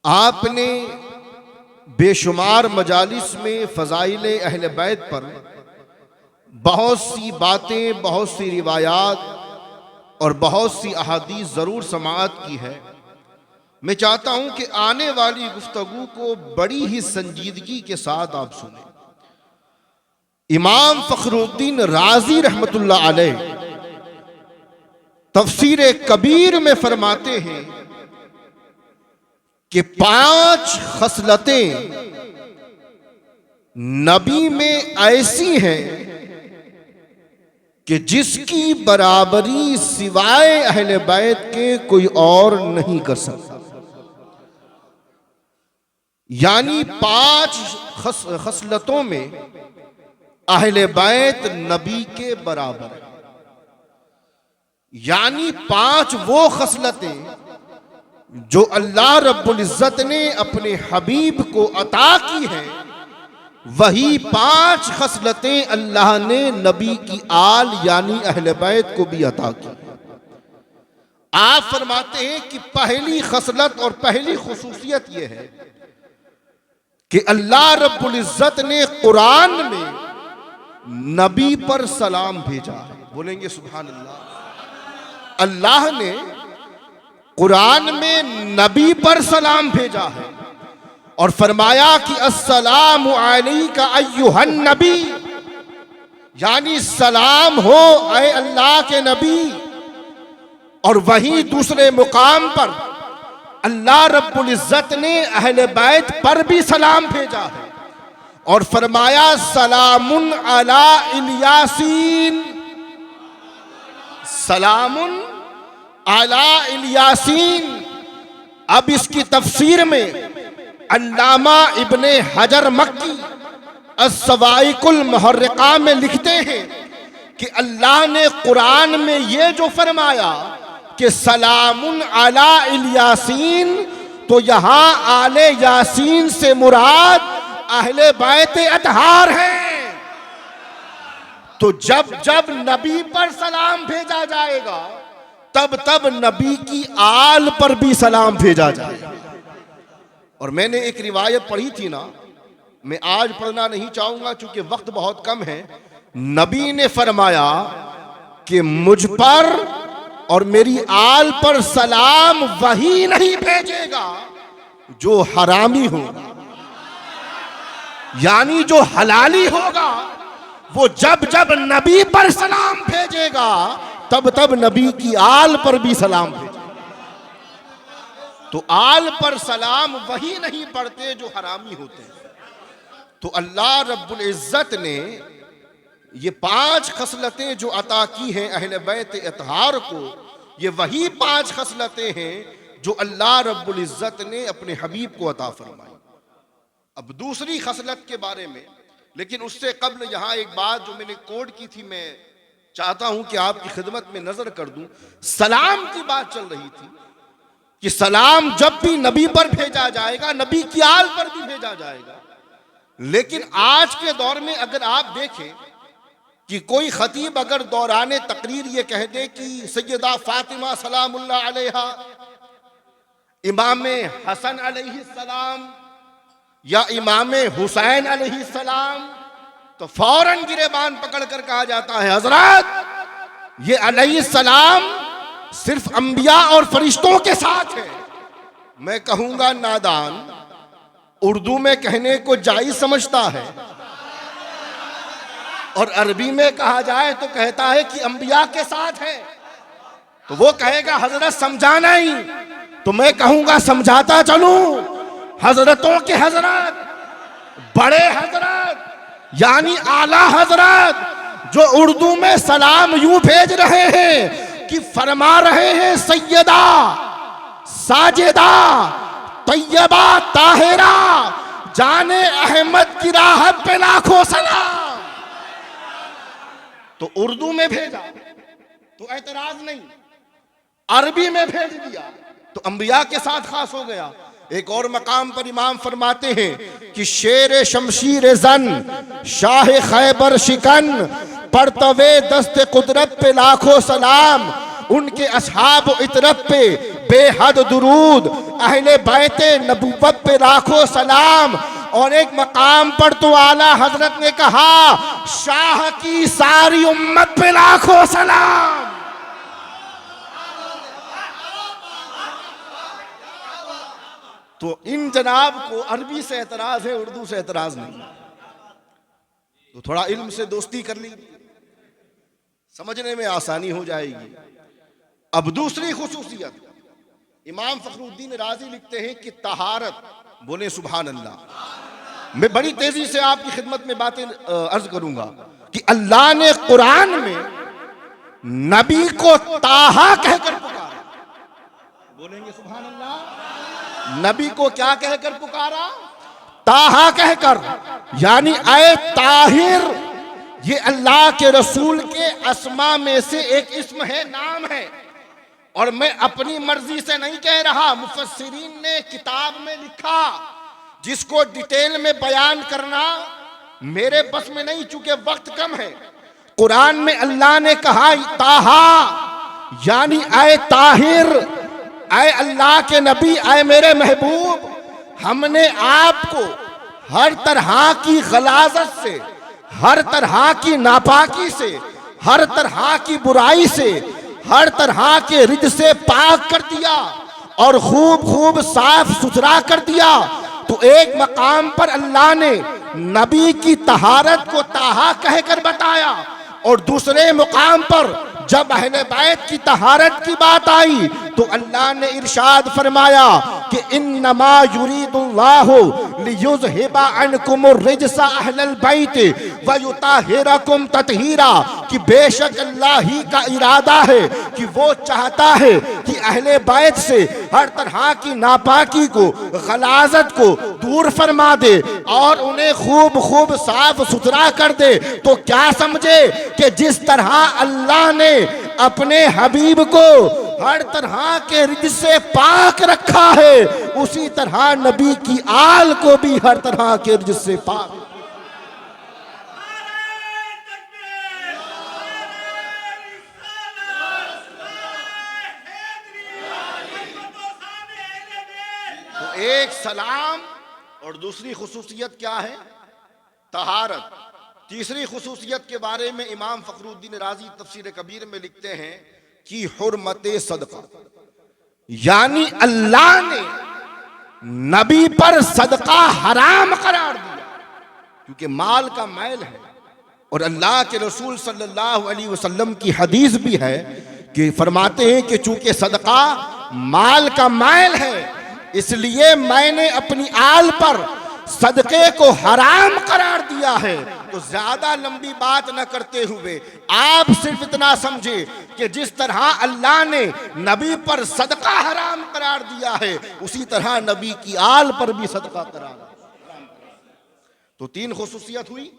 आपने बेशुमार मजालिस में फ़ज़ाइल अहले बैत पर बहुत सी बातें, बहुत सी रिवायात और बहुत सी अहादीस ज़रूर समाअत की है। मैं चाहता हूँ कि आने वाली गुफ्तगू को बड़ी ही संजीदगी के साथ आप सुने। इमाम फ़खरुद्दीन राज़ी रहमतुल्लाह अलैह तफसीर कबीर में फरमाते हैं कि 5 खसलतें नबी में ऐसी हैं कि जिसकी बराबरी सिवाय अहले बैत के कोई और नहीं कर सकता। यानी 5 खसलतों में अहले बैत नबी के बराबर है। यानी 5 वो खसलतें जो अल्लाह रब्बुल इज़्ज़त ने अपने हबीब को अता की हैं, वही 5 खसलतें अल्लाह ने नबी की आल यानी अहले बैत को भी अता की। आप फरमाते हैं कि पहली खसलत और पहली खुसूसियत यह है कि अल्लाह रब्बुल इज़्ज़त ने कुरान में नबी पर सलाम भेजा है। बोलेंगे सुभान अल्लाह। अल्लाह ने कुरान में नबी पर सलाम भेजा है और फरमाया कि अस्सलामु अलैका अय्युहन नबी, यानी सलाम हो ऐ अल्लाह के नबी। और वहीं दूसरे मुकाम पर अल्लाह रब्बुल इज़्ज़त ने अहले बैत पर भी सलाम भेजा है और फरमाया सलामुन अला इलियासीन, सलामुन अला इलियासीन। अब इसकी तफसीर में अल्लामा इब्ने हजर मक्की अस्सवाइकुल मुहर्रिका में लिखते हैं कि अल्लाह ने कुरान में ये जो फरमाया कि सलामुन अला इलियासीन, तो यहां आले यासीन से मुराद अहले बैत अतहार है। तो जब जब नबी पर सलाम भेजा जाएगा तब तब नबी की आल पर भी सलाम भेजा जाएगा। और मैंने एक रिवायत पढ़ी थी ना, मैं आज पढ़ना नहीं चाहूंगा चूंकि वक्त बहुत कम है। नबी ने फरमाया कि मुझ पर और मेरी आल पर सलाम वही नहीं भेजेगा जो हरामी होगा, यानी जो हलाली होगा वो जब जब नबी पर सलाम भेजेगा तब तब नबी की आल पर भी सलाम भेजेगा। तो आल पर सलाम वही नहीं पढ़ते जो हरामी होते हैं। तो अल्लाह रब्बुल इज़्ज़त ने ये 5 खसलतें जो अता की हैं अहले बैत अतहार को, ये वही 5 खसलतें हैं जो अल्लाह रब्बुल इज़्ज़त ने अपने हबीब को अता फरमाई। अब दूसरी खसलत के बारे में, लेकिन उससे कब्ल यहां एक बात जो मैंने कोड की थी, मैं चाहता हूं कि आपकी खिदमत में नजर कर दूं। सलाम की बात चल रही थी कि सलाम जब भी नबी पर भेजा जाएगा, नबी की आल पर भी भेजा जाएगा। लेकिन आज के दौर में अगर आप देखें कि कोई खतीब अगर दौराने तकरीर ये कह दे कि सैयदा फातिमा सलामुल्लाह अलैहा, इमाम हसन अलैहिस्सलाम या इमाम हुसैन अलैहिस्सलाम, तो फौरन गिरेबान पकड़ कर कहा जाता है हजरत ये अलैहिस्सलाम सिर्फ अंबिया और फरिश्तों के साथ है। मैं कहूंगा नादान उर्दू में कहने को जायज समझता है और अरबी में कहा जाए तो कहता है कि अंबिया के साथ है। तो वो कहेगा हजरत समझाना ही, तो मैं कहूंगा समझाता चलूं हजरतों के हजरत, बड़े हजरत यानी आला हजरत, जो उर्दू में सलाम यूं भेज रहे हैं कि फरमा रहे हैं सैयदा साजिदा तैयबा ताहिरा जाने अहमद की राह पे लाखों सलाम। तो उर्दू में भेजा तो एतराज नहीं, अरबी में भेज दिया तो अंबिया के साथ खास हो गया। एक और मकाम पर इमाम फरमाते हैं कि शेर शमशीर जन शाह खैबर शिकन परतवे दस्ते कुदरत पे लाखों सलाम, उनके असहाब इतरत पे बेहद दुरूद, अहले बैते नबूवत पे लाखों सलाम। और एक मकाम पर तो आला हजरत ने कहा, शाह की सारी उम्मत पे लाखों सलाम। तो इन जनाब को अरबी से एतराज है, उर्दू से एतराज नहीं। तो थोड़ा इल्म से दोस्ती कर ली, समझने में आसानी हो जाएगी। अब दूसरी खुसूसियत, इमाम फखरुद्दीन राजी लिखते हैं कि तहारत, बोले सुभान अल्लाह। मैं बड़ी तेजी से आपकी खिदमत में बातें अर्ज करूंगा कि अल्लाह ने कुरान में नबी को ताहा कहकर पुकारा। बोलेंगे सुभान अल्लाह। नबी को क्या कहकर पुकारा? ताहा कहकर, यानी आए ताहिर। ये अल्लाह के रसूल के अस्मा में से एक इस्म है, नाम है। और मैं अपनी मर्जी से नहीं कह रहा, मुफस्सिरीन ने किताब में लिखा, जिसको डिटेल में बयान करना मेरे बस में नहीं, चूंकि वक्त कम है। कुरान में अल्लाह ने कहा ताहा, यानी आए ताहिर, आए अल्लाह के नबी, आए मेरे महबूब, हमने आपको हर तरह की गलाजत से, हर तरह की नापाकी से, हर तरह की बुराई से, हर तरह के रिज से पाक कर दिया और खूब खूब साफ सुथरा कर दिया। तो एक मकाम पर अल्लाह ने नबी की तहारत को ताहा कहकर बताया, और दूसरे मुकाम पर जब अहले बैत की तहारत की बात आई तो अल्लाह ने इरशाद फरमाया कि इन्नमा युरीदुल्लाहु लियुज़हिबा अन्कुमुर रिजसा अहलल बैत व युताहिरकुम ततहीरा, कि बेशक अल्लाह ही का इरादा है कि वो चाहता है कि अहले बैत से हर तरह की नापाकी को, गलाजत को दूर फरमा दे और उन्हें खूब खूब साफ सुथरा कर दे। तो क्या समझे कि जिस तरह अल्लाह ने अपने हबीब को हर तरह के रिज से पाक रखा है, उसी तरह नबी की आल को भी हर तरह के रिज से पाक। तो एक सलाम और दूसरी खुसूसियत क्या है? तहारत। तीसरी खुसूसियत के बारे में इमाम फखरुद्दीन राजी तफसीर कबीर में लिखते हैं कि हुर्मते सदका, यानी अल्लाह ने नबी पर सदका हराम करार दिया, क्योंकि माल का मैल है। और अल्लाह के रसूल सल्लल्लाहु अलैहि वसल्लम की हदीस भी है कि फरमाते हैं कि चूंकि सदका माल का मैल है, इसलिए मैंने अपनी आल पर सदके को हराम करार दिया है। तो ज्यादा लंबी बात न करते हुए आप सिर्फ इतना समझे कि जिस तरह अल्लाह ने नबी पर सदका हराम करार दिया है, उसी तरह नबी की आल पर भी सदका करार। तो तीन खुसूसियत हुई।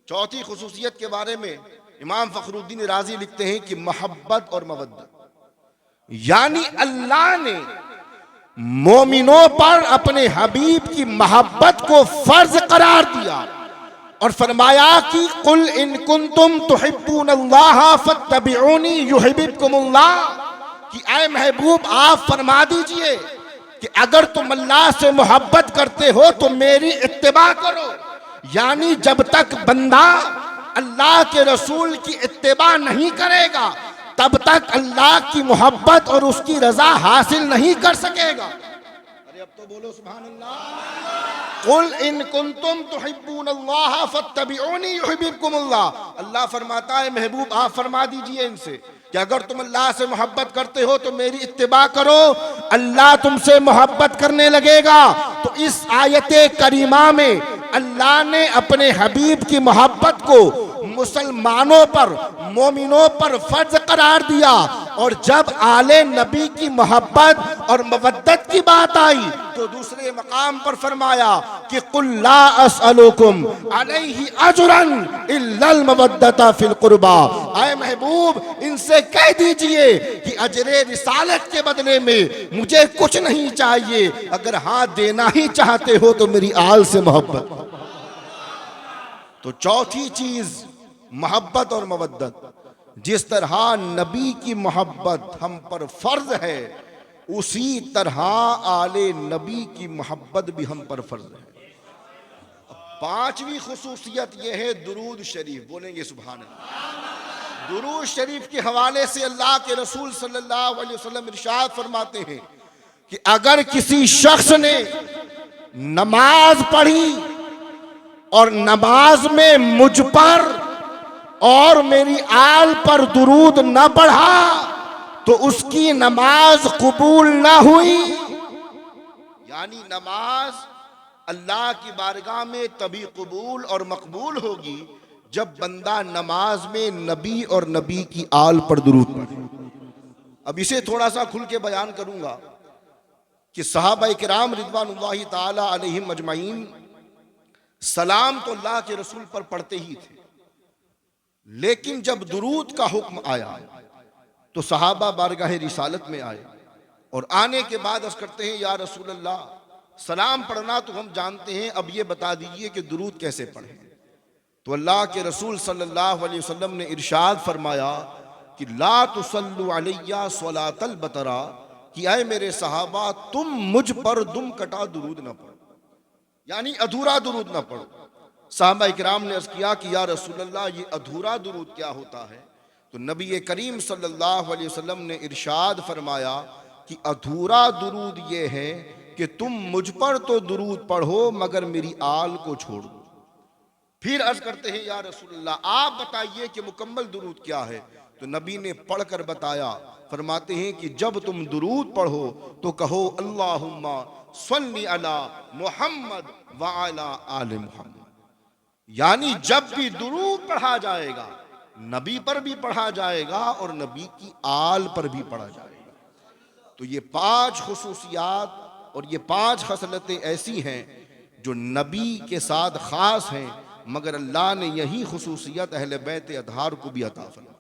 चौथी खुसूसियत के बारे में इमाम फखरुद्दीन राजी लिखते हैं कि मोहब्बत और मवद्दत, यानी अल्लाह ने मोमिनों पर अपने हबीब की मोहब्बत को फर्ज करार दिया और फरमाया कि कुल इन कुंतुम तुहिब्बूनल्लाह फत्तबिऊनी युहिब्बुकुमुल्लाह, कि ऐ महबूब आप फरमा दीजिए कि अगर तुम अल्लाह से मोहब्बत करते हो तो मेरी इत्तिबा करो। यानी जब तक बंदा अल्लाह के रसूल की इत्तिबा नहीं करेगा, तब तक अल्लाह की मोहब्बत और उसकी रजा हासिल नहीं कर सकेगा। अरे अब तो बोलो सुभान अल्लाह। कुल इन कुंतुम तुहिब्बूनल्लाह फत्तबिऊनी युहिब्बुकुमुल्लाह, अल्लाह फरमाता है महबूब आप फरमा दीजिए इनसे कि अगर तुम अल्लाह से मोहब्बत करते हो तो मेरी इत्तिबा करो, अल्लाह तुमसे मोहब्बत करने लगेगा। तो इस आयत करीमा में अल्लाह ने अपने हबीब की मोहब्बत को मुसलमानों पर, मोमिनों पर फर्ज करार दिया। और जब आले नबी की मोहब्बत और मवद्दत की बात आई तो दूसरे मकाम पर फरमाया कि कुल ला असअलुकुम अलैहि अजरन इल्लल मवद्दता फिल कुर्बा, आए महबूब इनसे कह दीजिए कि अजरे रिसालत के बदले में मुझे कुछ नहीं चाहिए, अगर हाथ देना ही चाहते हो तो मेरी आल से मोहब्बत। तो चौथी चीज मोहब्बत और मवद्दत, जिस तरह नबी की मोहब्बत हम पर फर्ज है, उसी तरह आले नबी की मोहब्बत भी हम पर फर्ज है। पांचवी खुसूसियत यह है दुरूद शरीफ। बोलेंगे सुभान अल्लाह। दुरूद शरीफ के हवाले से अल्लाह के रसूल सल्लल्लाहु अलैहि वसल्लम इरशाद फरमाते हैं कि अगर किसी शख्स ने नमाज पढ़ी और नमाज में मुझ पर और मेरी आल पर दुरूद न पढ़ा तो उसकी नमाज कबूल न हुई। यानी नमाज अल्लाह की बारगाह में तभी कबूल और मकबूल होगी जब बंदा नमाज में नबी और नबी की आल पर दुरूद पढ़े। अब इसे थोड़ा सा खुल के बयान करूंगा कि सहाबा किराम रिज़वानुल्लाहि ताला अलैहिम अजमईन सलाम तो अल्लाह के रसूल पर पढ़ते ही थे, लेकिन जब दुरूद का हुक्म आया तो सहाबा बारगाह रिसालत में आए और आने के बाद अर्ज़ करते हैं या रसूल अल्लाह, सलाम पढ़ना तो हम जानते हैं, अब ये बता दीजिए कि दुरूद कैसे पढ़ें। तो अल्लाह के रसूल सल्लल्लाहु अलैहि वसल्लम ने इरशाद फरमाया कि ला तुसल्लु अलैया स्वलातल बतरा, कि आए मेरे सहाबा तुम मुझ पर दुम कटा दुरूद न पढ़ो, यानी अधूरा दुरूद न पढ़ो। सहाबा इकराम ने अर्ज़ किया कि या रसूल अल्लाह, ये अधूरा दुरूद क्या होता है? तो नबी करीम सल्लल्लाहु अलैहि वसल्लम ने इरशाद फरमाया कि अधूरा दुरूद ये है कि तुम मुझ पर तो दुरूद पढ़ो मगर मेरी आल को छोड़ दो। फिर अर्ज करते हैं या रसूल अल्लाह, आप बताइए कि मुकम्मल दुरूद क्या है? तो नबी ने पढ़कर बताया, फरमाते हैं कि जब तुम दुरूद पढ़ो तो कहो अल्लाहुम्मा सल्ली अला मुहम्मद व अला आले मुहम्मद। यानी जब भी दुरूद पढ़ा जाएगा नबी पर भी पढ़ा जाएगा और नबी की आल पर भी पढ़ा जाएगा। तो ये पांच खुसूसियात और ये पांच खसलतें ऐसी हैं जो नबी के साथ खास हैं, मगर अल्लाह ने यही खुसूसियत अहले बैत अतहार को भी अता फरमाई।